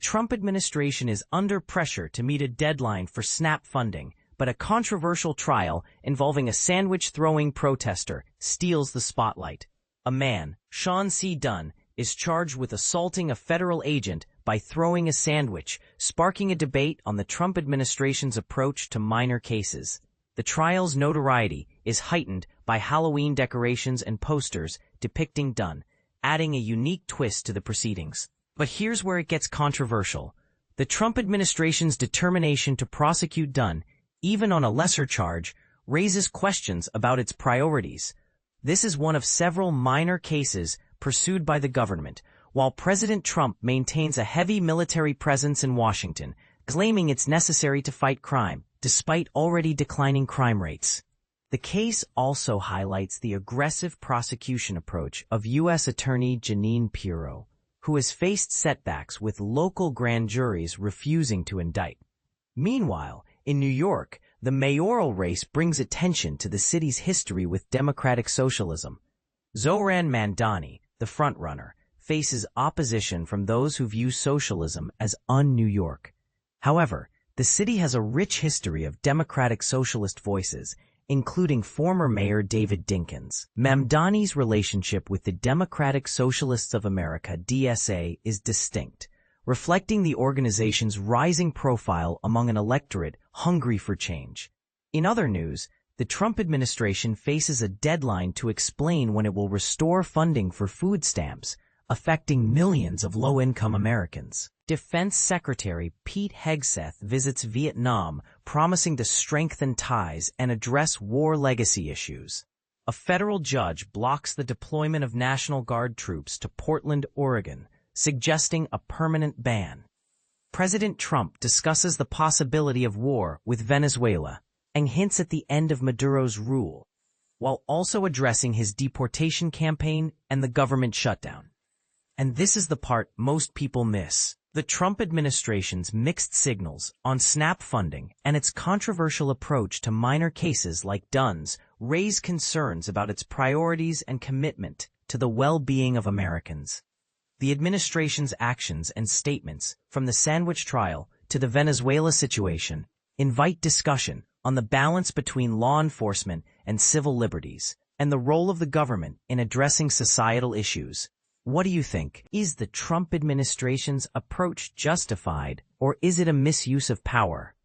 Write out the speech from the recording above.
Trump administration is under pressure to meet a deadline for SNAP funding, but a controversial trial involving a sandwich-throwing protester steals the spotlight. A man, Sean C. Dunn, is charged with assaulting a federal agent by throwing a sandwich, sparking a debate on the Trump administration's approach to minor cases. The trial's notoriety is heightened by Halloween decorations and posters depicting Dunn, adding a unique twist to the proceedings. But here's where it gets controversial. The Trump administration's determination to prosecute Dunn, even on a lesser charge, raises questions about its priorities. This is one of several minor cases pursued by the government, while President Trump maintains a heavy military presence in Washington, claiming it's necessary to fight crime, despite already declining crime rates. The case also highlights the aggressive prosecution approach of U.S. Attorney Jeanine Pirro, who has faced setbacks with local grand juries refusing to indict. Meanwhile, in New York, the mayoral race brings attention to the city's history with democratic socialism. Zohran Mamdani, the frontrunner, faces opposition from those who view socialism as un-New York. However, the city has a rich history of democratic socialist voices, including former Mayor David Dinkins. Mamdani's relationship with the Democratic Socialists of America (DSA) is distinct, reflecting the organization's rising profile among an electorate hungry for change. In other news, the Trump administration faces a deadline to explain when it will restore funding for food stamps, affecting millions of low-income Americans. Defense Secretary Pete Hegseth visits Vietnam, promising to strengthen ties and address war legacy issues. A federal judge blocks the deployment of National Guard troops to Portland, Oregon, suggesting a permanent ban. President Trump discusses the possibility of war with Venezuela and hints at the end of Maduro's rule, while also addressing his deportation campaign and the government shutdown. And this is the part most people miss. The Trump administration's mixed signals on SNAP funding and its controversial approach to minor cases like Dunn's raise concerns about its priorities and commitment to the well-being of Americans. The administration's actions and statements, from the sandwich trial to the Venezuela situation, invite discussion on the balance between law enforcement and civil liberties, and the role of the government in addressing societal issues. What do you think? Is the Trump administration's approach justified, or is it a misuse of power?